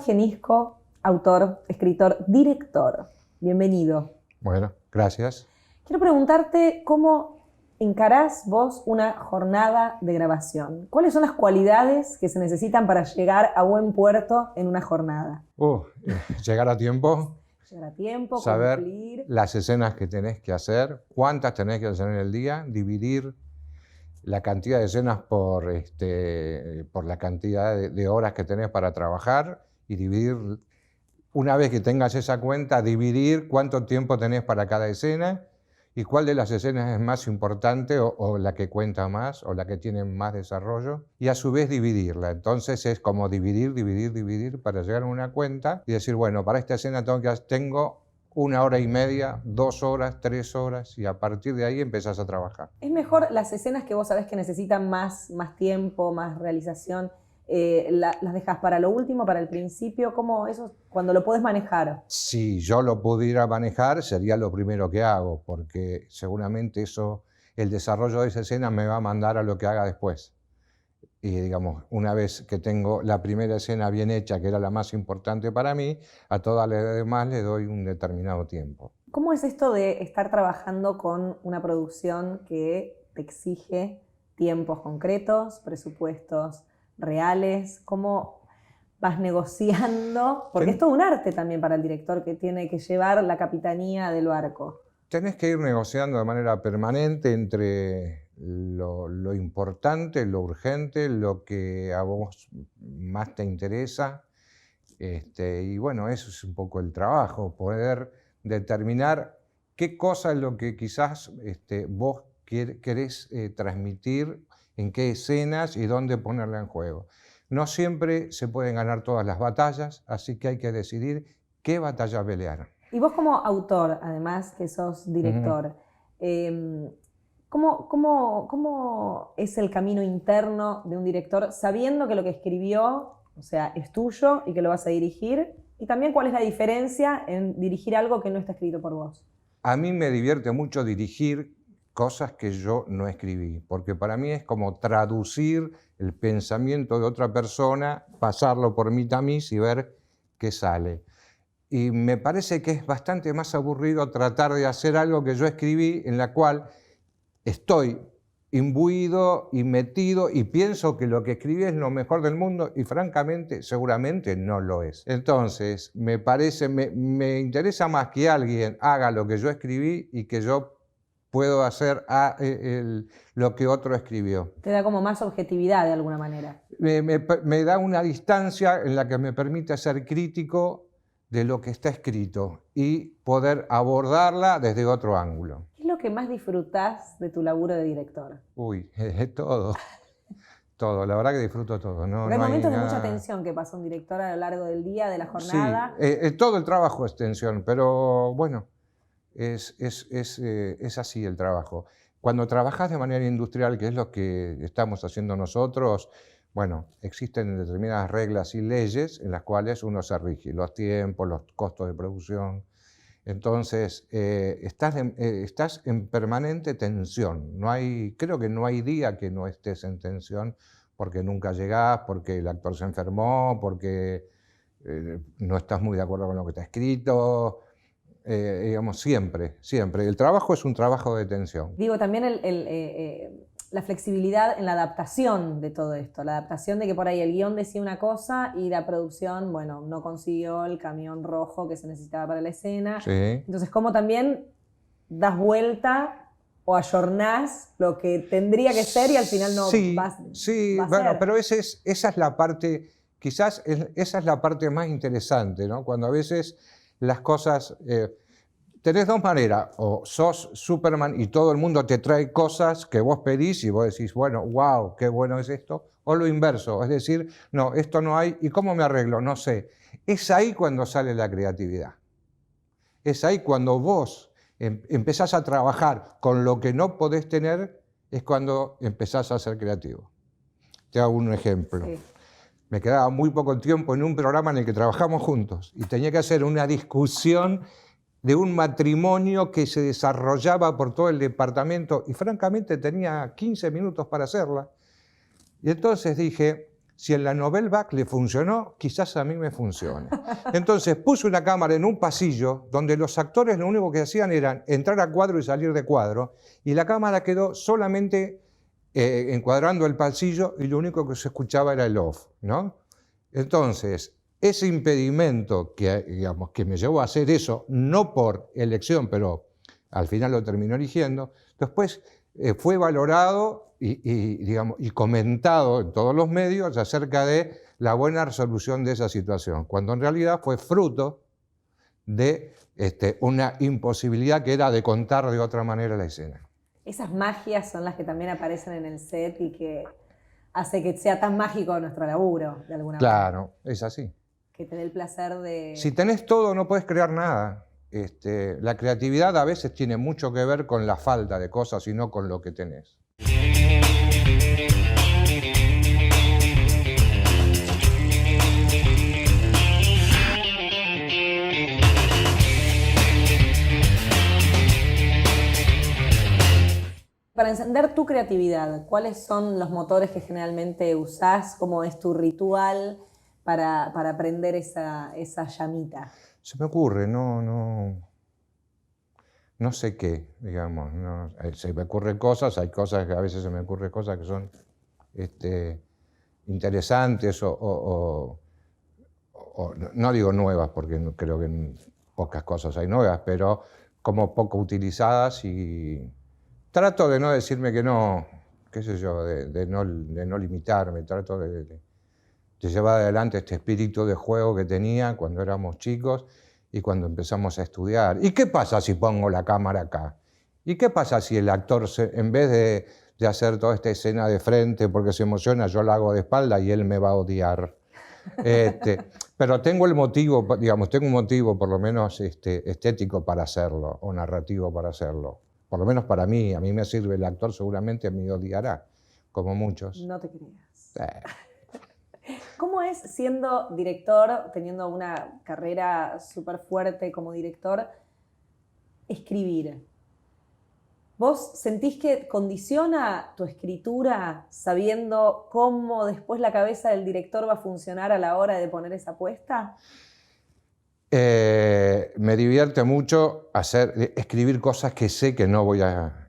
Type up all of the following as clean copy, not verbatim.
Jorge Nisco, autor, escritor, director. Bienvenido. Bueno, gracias. Quiero preguntarte cómo encarás vos una jornada de grabación. ¿Cuáles son las cualidades que se necesitan para llegar a buen puerto en una jornada? Llegar a tiempo. Llegar a tiempo, saber cumplir. Las escenas que tenés que hacer, cuántas tenés que hacer en el día, dividir la cantidad de escenas por la cantidad de horas que tenés para trabajar y dividir, una vez que tengas esa cuenta, dividir cuánto tiempo tenés para cada escena y cuál de las escenas es más importante o la que cuenta más o la que tiene más desarrollo y a su vez dividirla. Entonces es como dividir para llegar a una cuenta y decir, bueno, para esta escena tengo 1 hora y media, 2 horas, 3 horas y a partir de ahí empezás a trabajar. ¿Es mejor las escenas que vos sabés que necesitan más tiempo, más realización, las dejas para lo último, para el principio? ¿Cómo eso, cuando lo podés manejar? Si yo lo pudiera manejar, sería lo primero que hago, porque seguramente el desarrollo de esa escena me va a mandar a lo que haga después. Y digamos, una vez que tengo la primera escena bien hecha, que era la más importante para mí, a todas las demás le doy un determinado tiempo. ¿Cómo es esto de estar trabajando con una producción que te exige tiempos concretos, presupuestos reales? ¿Cómo vas negociando? Porque es todo un arte también para el director que tiene que llevar la capitanía del barco. Tenés que ir negociando de manera permanente entre lo importante, lo urgente, lo que a vos más te interesa. Y bueno, eso es un poco el trabajo, poder determinar qué cosa es lo que quizás vos querés transmitir, en qué escenas y dónde ponerla en juego. No siempre se pueden ganar todas las batallas, así que hay que decidir qué batalla pelear. Y vos como autor, además que sos director, ¿cómo es el camino interno de un director sabiendo que lo que escribió, o sea, es tuyo y que lo vas a dirigir? Y también cuál es la diferencia en dirigir algo que no está escrito por vos. A mí me divierte mucho dirigir cosas que yo no escribí, porque para mí es como traducir el pensamiento de otra persona, pasarlo por mi tamiz y ver qué sale. Y me parece que es bastante más aburrido tratar de hacer algo que yo escribí, en la cual estoy imbuido y metido y pienso que lo que escribí es lo mejor del mundo y francamente, seguramente no lo es. Entonces, me interesa más que alguien haga lo que yo escribí y que yo puedo hacer lo que otro escribió. Te da como más objetividad de alguna manera. Me da una distancia en la que me permite ser crítico de lo que está escrito y poder abordarla desde otro ángulo. ¿Qué es lo que más disfrutás de tu laburo de director? Todo. Todo, la verdad que disfruto todo. Porque hay momentos de mucha tensión que pasa un director a lo largo del día, de la jornada. Sí, todo el trabajo es tensión, pero bueno, es así el trabajo. Cuando trabajas de manera industrial, que es lo que estamos haciendo nosotros, bueno, existen determinadas reglas y leyes en las cuales uno se rige, los tiempos, los costos de producción. Entonces, estás en permanente tensión. Creo que no hay día que no estés en tensión porque nunca llegás, porque el actor se enfermó, porque no estás muy de acuerdo con lo que está escrito. Digamos, siempre. El trabajo es un trabajo de tensión. Digo, también la flexibilidad en la adaptación de todo esto, la adaptación de que por ahí el guión decía una cosa y la producción, bueno, no consiguió el camión rojo que se necesitaba para la escena. Sí. Entonces, ¿cómo también das vuelta o ayornás lo que tendría que ser y al final no va a ser? Pero esa es la parte, quizás esa es la parte más interesante, ¿no? Cuando a veces las cosas... tenés dos maneras, o sos Superman y todo el mundo te trae cosas que vos pedís y vos decís, bueno, wow, qué bueno es esto, o lo inverso, es decir, no, esto no hay, ¿y cómo me arreglo? No sé. Es ahí cuando sale la creatividad. Es ahí cuando vos empezás a trabajar con lo que no podés tener, es cuando empezás a ser creativo. Te hago un ejemplo. Sí. Me quedaba muy poco tiempo en un programa en el que trabajamos juntos y tenía que hacer una discusión de un matrimonio que se desarrollaba por todo el departamento y francamente tenía 15 minutos para hacerla. Y entonces dije, si en la Nouvelle Vague le funcionó, quizás a mí me funcione. Entonces puse una cámara en un pasillo donde los actores lo único que hacían era entrar a cuadro y salir de cuadro, y la cámara quedó solamente encuadrando el pasillo y lo único que se escuchaba era el off, ¿no? Entonces, ese impedimento digamos, que me llevó a hacer eso, no por elección, pero al final lo terminó eligiendo, después fue valorado digamos, y comentado en todos los medios acerca de la buena resolución de esa situación, cuando en realidad fue fruto de una imposibilidad que era de contar de otra manera la escena. Esas magias son las que también aparecen en el set y que hace que sea tan mágico nuestro laburo, de alguna manera. Claro, es así. Que te dé el placer de... Si tenés todo, no puedes crear nada. La creatividad a veces tiene mucho que ver con la falta de cosas y no con lo que tenés. Para encender tu creatividad, ¿cuáles son los motores que generalmente usás? ¿Cómo es tu ritual para prender esa llamita? Se me ocurre, no sé qué, digamos. Se me ocurren cosas, hay cosas que a veces se me ocurren cosas que son interesantes o no digo nuevas, porque creo que en pocas cosas hay nuevas, pero como poco utilizadas, y trato de no decirme que no, qué sé yo, de no limitarme, trato de llevar adelante este espíritu de juego que tenía cuando éramos chicos y cuando empezamos a estudiar. ¿Y qué pasa si pongo la cámara acá? ¿Y qué pasa si el actor, en vez de hacer toda esta escena de frente porque se emociona, yo la hago de espalda y él me va a odiar? Pero tengo el motivo, digamos, tengo un motivo por lo menos estético para hacerlo, o narrativo para hacerlo. Por lo menos para mí, a mí me sirve. El actor seguramente me odiará, como muchos. No te creas. ¿Cómo es siendo director, teniendo una carrera súper fuerte como director, escribir? ¿Vos sentís que condiciona tu escritura sabiendo cómo después la cabeza del director va a funcionar a la hora de poner esa apuesta? Me divierte mucho escribir cosas que sé que no voy a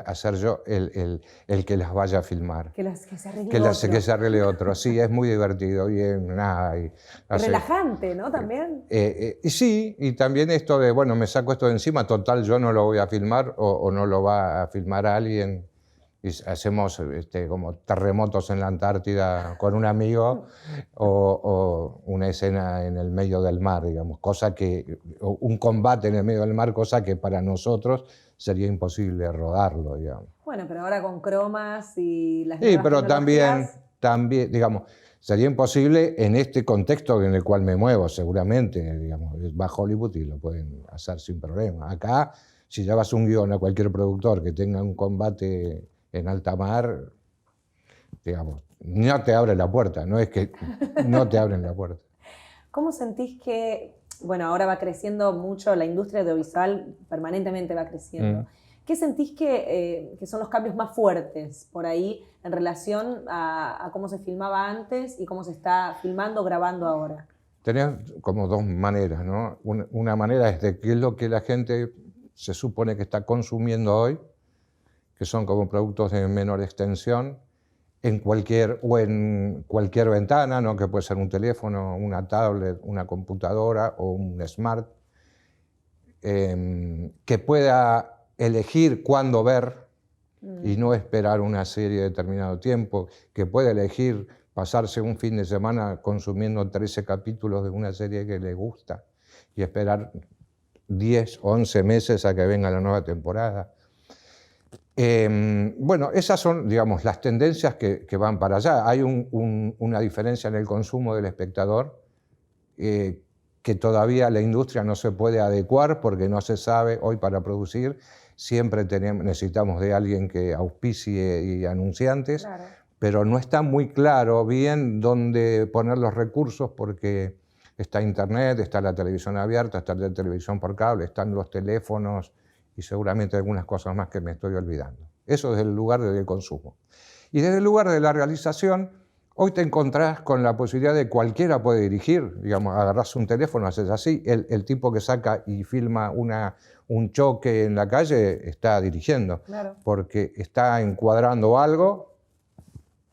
hacer yo el que las vaya a filmar. Que se arregle otro. Que se arregle otro. Sí, es muy divertido. Relajante, ¿no? También. Sí, y también esto de, bueno, me saco esto de encima, total, yo no lo voy a filmar o no lo va a filmar alguien. Y hacemos como terremotos en la Antártida con un amigo o una escena en el medio del mar, digamos, o un combate en el medio del mar, cosa que para nosotros sería imposible rodarlo, digamos. Bueno, pero ahora con cromas y las Sí, nuevas pero tecnologías... también, digamos, sería imposible en este contexto en el cual me muevo, seguramente, digamos, va a Hollywood y lo pueden hacer sin problema. Acá, si llevas un guión a cualquier productor que tenga un combate en alta mar, digamos, no te abre la puerta, no es que no te abren la puerta. ¿Cómo sentís que, bueno, ahora va creciendo mucho la industria audiovisual, permanentemente va creciendo? ¿Qué sentís que son los cambios más fuertes por ahí en relación a cómo se filmaba antes y cómo se está filmando, grabando ahora? Tenés como dos maneras, ¿no? Una manera es de qué es lo que la gente se supone que está consumiendo hoy, que son como productos de menor extensión, en cualquier ventana, ¿no? Que puede ser un teléfono, una tablet, una computadora o un smart, que pueda elegir cuándo ver y no esperar una serie de determinado tiempo, que pueda elegir pasarse un fin de semana consumiendo 13 capítulos de una serie que le gusta y esperar 10 o 11 meses a que venga la nueva temporada. Bueno, esas son, digamos, las tendencias que van para allá. Hay una diferencia en el consumo del espectador que todavía la industria no se puede adecuar porque no se sabe. Hoy para producir siempre necesitamos de alguien que auspicie y anunciantes, claro, pero no está muy claro bien dónde poner los recursos porque está Internet, está la televisión abierta, está la televisión por cable, están los teléfonos y seguramente algunas cosas más que me estoy olvidando. Eso desde el lugar del consumo. Y desde el lugar de la realización, Hoy te encontrás con la posibilidad de cualquiera puede dirigir, digamos, agarrás un teléfono, haces así, el tipo que saca y filma un choque en la calle está dirigiendo, Claro. porque está encuadrando algo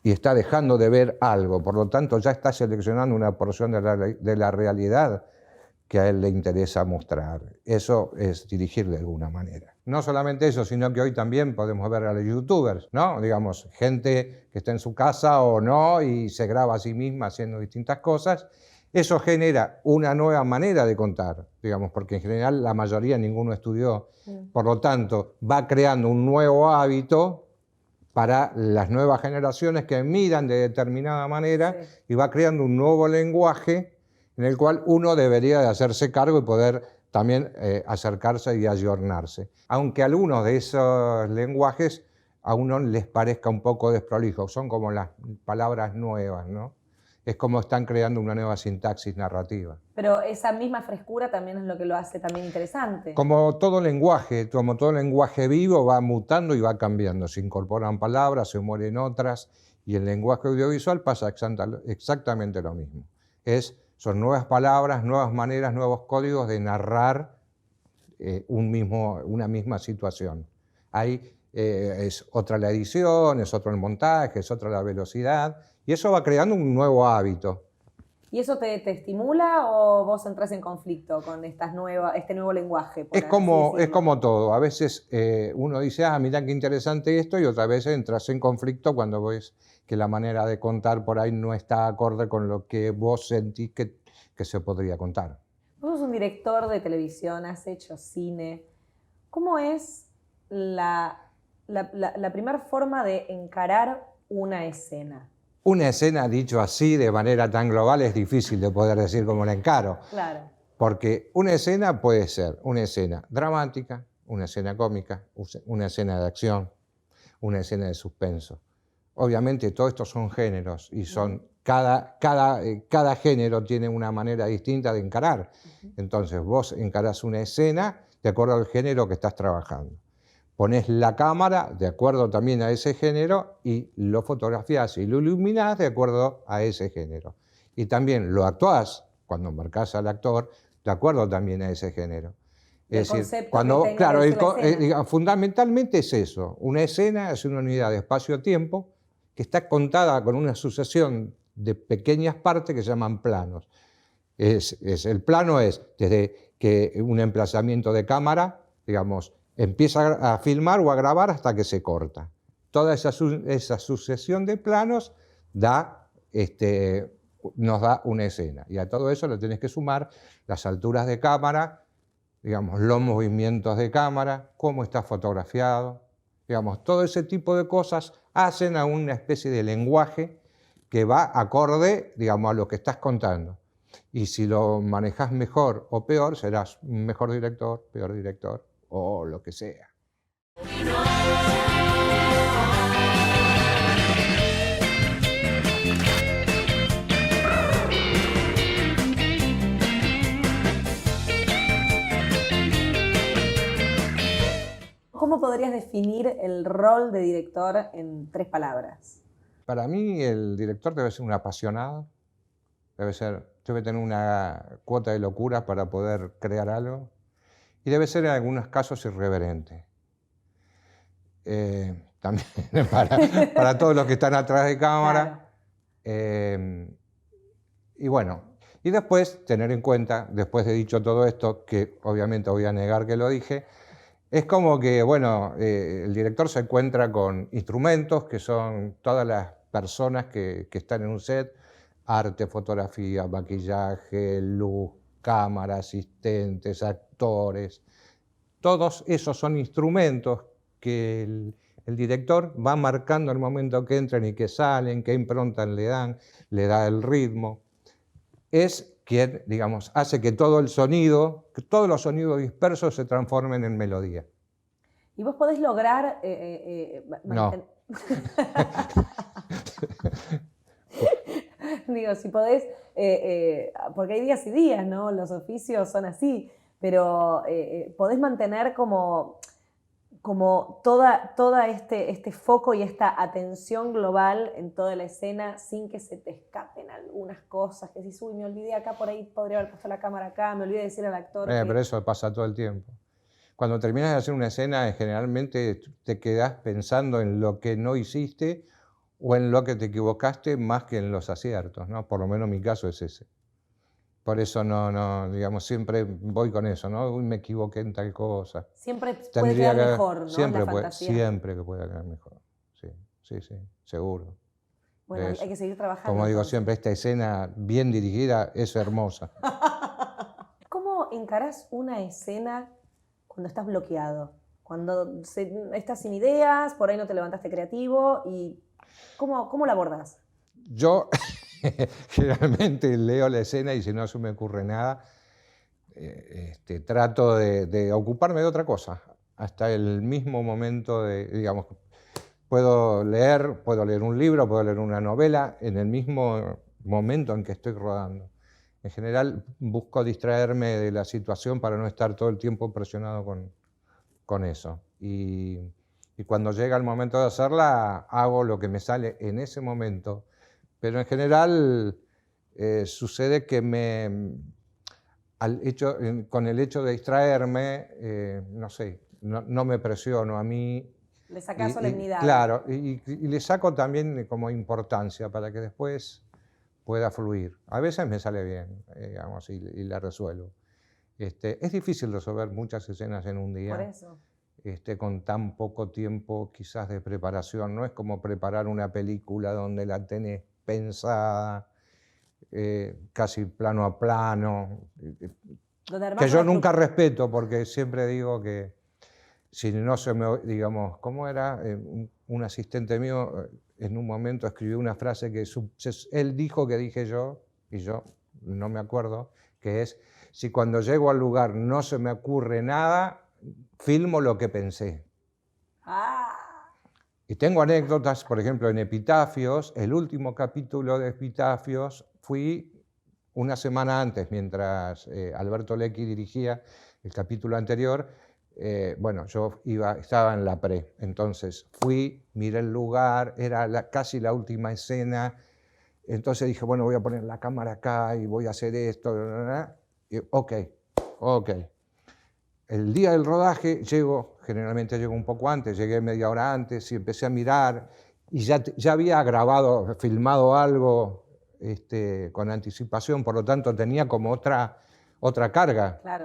y está dejando de ver algo, por lo tanto ya está seleccionando una porción de la realidad que a él le interesa mostrar. Eso es dirigir de alguna manera. No solamente eso, sino que hoy también podemos ver a los youtubers, ¿no? Digamos, gente que está en su casa o no y se graba a sí misma haciendo distintas cosas. Eso genera una nueva manera de contar, digamos, porque en general la mayoría ninguno estudió. Por lo tanto, va creando un nuevo hábito para las nuevas generaciones que miran de determinada manera y va creando un nuevo lenguaje en el cual uno debería de hacerse cargo y poder también acercarse y ayornarse. Aunque algunos de esos lenguajes a uno les parezca un poco desprolijos, son como las palabras nuevas, ¿no? Es como están creando una nueva sintaxis narrativa. Pero esa misma frescura también es lo que lo hace también interesante. Como todo lenguaje vivo va mutando y va cambiando. Se incorporan palabras, se mueren otras, y el lenguaje audiovisual pasa exactamente lo mismo. Son nuevas palabras, nuevas maneras, nuevos códigos de narrar una misma situación. Ahí es otra la edición, es otro el montaje, es otra la velocidad, y eso va creando un nuevo hábito. ¿Y eso te estimula o vos entras en conflicto con este nuevo lenguaje? Es como todo. A veces uno dice, mirá qué interesante esto, y otras veces entras en conflicto cuando ves que la manera de contar por ahí no está acorde con lo que vos sentís que se podría contar. Vos sos un director de televisión, has hecho cine. ¿Cómo es la primera forma de encarar una escena? Una escena, dicho así, de manera tan global, es difícil de poder decir cómo la encaro. Claro. Porque una escena puede ser una escena dramática, una escena cómica, una escena de acción, una escena de suspenso. Obviamente todos estos son géneros y cada género tiene una manera distinta de encarar. Entonces vos encarás una escena de acuerdo al género que estás trabajando. Ponés la cámara de acuerdo también a ese género y lo fotografías y lo iluminás de acuerdo a ese género. Y también lo actuás, cuando marcás al actor, de acuerdo también a ese género. Es decir, claro, fundamentalmente es eso. Una escena es una unidad de espacio-tiempo que está contada con una sucesión de pequeñas partes que se llaman planos. El plano es desde que un emplazamiento de cámara, digamos, empieza a filmar o a grabar hasta que se corta. Toda esa sucesión de planos nos da una escena. Y a todo eso le tenés que sumar las alturas de cámara, digamos, los movimientos de cámara, cómo está fotografiado. Digamos, todo ese tipo de cosas hacen a una especie de lenguaje que va acorde, digamos, a lo que estás contando. Y si lo manejas mejor o peor, serás un mejor director, peor director o lo que sea. ¿Cómo podrías definir el rol de director en 3 palabras? Para mí el director debe ser un apasionado, debe tener una cuota de locura para poder crear algo y debe ser en algunos casos irreverente. También para todos los que están atrás de cámara. Claro. Y bueno, y después tener en cuenta, después de dicho todo esto, que obviamente voy a negar que lo dije, es como que, bueno, el director se encuentra con instrumentos que son todas las personas que están en un set, arte, fotografía, maquillaje, luz, cámara, asistentes, actores. Todos esos son instrumentos que el director va marcando el momento que entran y que salen, qué impronta le da el ritmo. Es quien, digamos, hace que todo el sonido, que todos los sonidos dispersos se transformen en melodía. ¿Y vos podés lograr... No. Digo, si podés, porque hay días y días, ¿no? Los oficios son así, pero podés mantener como como toda este foco y esta atención global en toda la escena sin que se te escapen algunas cosas, que dices, uy, me olvidé acá, por ahí podría haber puesto la cámara acá, me olvidé de decir al actor que... Pero eso pasa todo el tiempo. Cuando terminas de hacer una escena, generalmente te quedás pensando en lo que no hiciste o en lo que te equivocaste más que en los aciertos, ¿no? Por lo menos mi caso es ese. Por eso digamos, siempre voy con eso, ¿no? Uy, me equivoqué en tal cosa. Siempre puede quedar mejor, ¿no? Siempre la fantasía. siempre que pueda quedar mejor. Sí, sí, sí, seguro. Bueno, hay que seguir trabajando. Como digo entonces. siempre, esta escena bien dirigida es hermosa. ¿Cómo encarás una escena cuando estás bloqueado? Cuando estás sin ideas, por ahí no te levantaste creativo, y ¿cómo la abordás? Yo generalmente leo la escena y si no se me ocurre nada, trato de ocuparme de otra cosa. Hasta el mismo momento digamos, puedo leer un libro, puedo leer una novela en el mismo momento en que estoy rodando. En general busco distraerme de la situación para no estar todo el tiempo presionado con eso. Y cuando llega el momento de hacerla, hago lo que me sale en ese momento. Pero en general sucede que con el hecho de distraerme, no sé, no me presiono a mí. Le sacás solemnidad. Claro, y le saco también como importancia para que después pueda fluir. A veces me sale bien, digamos, y la resuelvo. Es difícil resolver muchas escenas en un día. Por eso. Con tan poco tiempo quizás de preparación. No es como preparar una película donde la tenés pensada, casi plano a plano, que yo nunca respeto porque siempre digo que si no se me... Digamos, ¿cómo era? Un asistente mío en un momento escribió una frase que él dijo que dije yo, y yo no me acuerdo, que es, si cuando llego al lugar no se me ocurre nada, filmo lo que pensé. Y tengo anécdotas, por ejemplo, en Epitafios, el último capítulo de Epitafios, fui una semana antes, mientras Alberto Lecchi dirigía el capítulo anterior, bueno, yo estaba en la pre, entonces fui, miré el lugar, era casi la última escena, entonces dije, bueno, voy a poner la cámara acá y voy a hacer esto, y, ok. El día del rodaje generalmente llego un poco antes, llegué media hora antes y empecé a mirar y ya había filmado algo con anticipación, por lo tanto tenía como otra carga. Claro.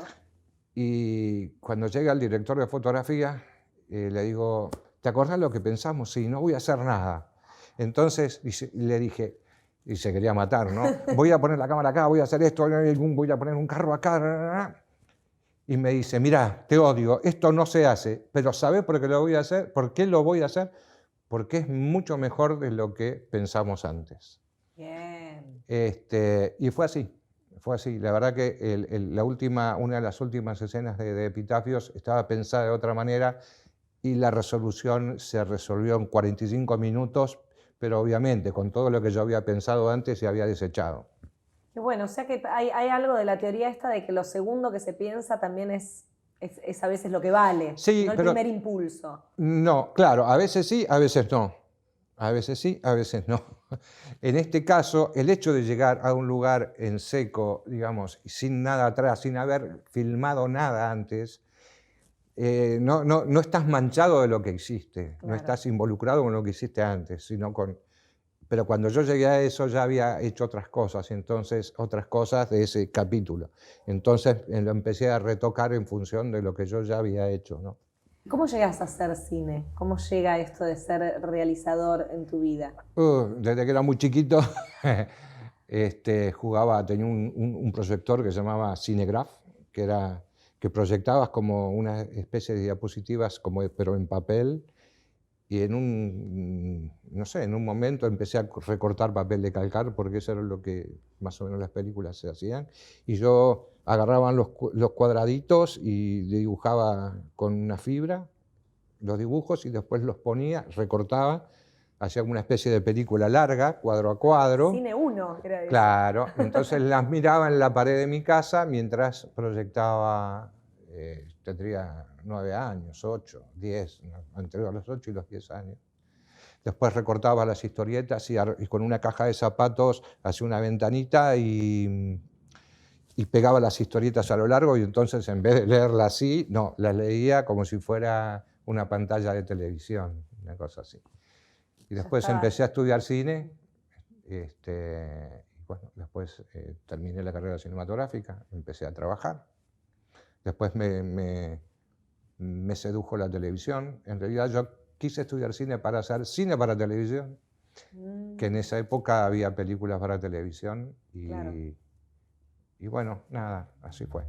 Y cuando llega el director de fotografía, le digo, ¿te acordás lo que pensamos? Sí, no voy a hacer nada. Entonces le dije, y se quería matar, ¿no? Voy a poner la cámara acá, voy a hacer esto, voy a poner un carro acá. Y me dice, mira, te odio, esto no se hace, pero ¿sabés por qué lo voy a hacer? ¿Por qué lo voy a hacer? Porque es mucho mejor de lo que pensamos antes. Bien. Y fue así. La verdad que una de las últimas escenas de Epitafios estaba pensada de otra manera y la resolución se resolvió en 45 minutos, pero obviamente con todo lo que yo había pensado antes se había desechado. Y bueno, o sea que hay algo de la teoría esta de que lo segundo que se piensa también es a veces lo que vale, sí, no el primer impulso. No, claro, a veces sí, a veces no. A veces sí, a veces no. En este caso, el hecho de llegar a un lugar en seco, digamos, sin nada atrás, sin haber filmado nada antes, no estás manchado de lo que hiciste, Claro. No estás involucrado con lo que hiciste antes, sino con... Pero cuando yo llegué a eso ya había hecho otras cosas de ese capítulo. Entonces lo empecé a retocar en función de lo que yo ya había hecho, ¿no? ¿Cómo llegas a hacer cine? ¿Cómo llega esto de ser realizador en tu vida? Desde que era muy chiquito tenía un proyector que se llamaba Cinegraph, que proyectabas como una especie de diapositivas, pero en papel. Y en un momento empecé a recortar papel de calcar, porque eso era lo que más o menos las películas se hacían. Y yo agarraba los cuadraditos y dibujaba con una fibra los dibujos y después los ponía, recortaba, hacía una especie de película larga, cuadro a cuadro. Cine 1 era eso. Claro, entonces las miraba en la pared de mi casa mientras proyectaba tendría 9 años, 8, 10, ¿no? Entre los 8 y los 10 años. Después recortaba las historietas y con una caja de zapatos hacía una ventanita y pegaba las historietas a lo largo, y entonces en vez de leerlas así, no, las leía como si fuera una pantalla de televisión, una cosa así. Y después empecé a estudiar cine, y bueno, después terminé la carrera cinematográfica, empecé a trabajar. Después me sedujo la televisión. En realidad yo quise estudiar cine para hacer cine para televisión, que en esa época había películas para televisión, y, Claro. y bueno, nada, así fue.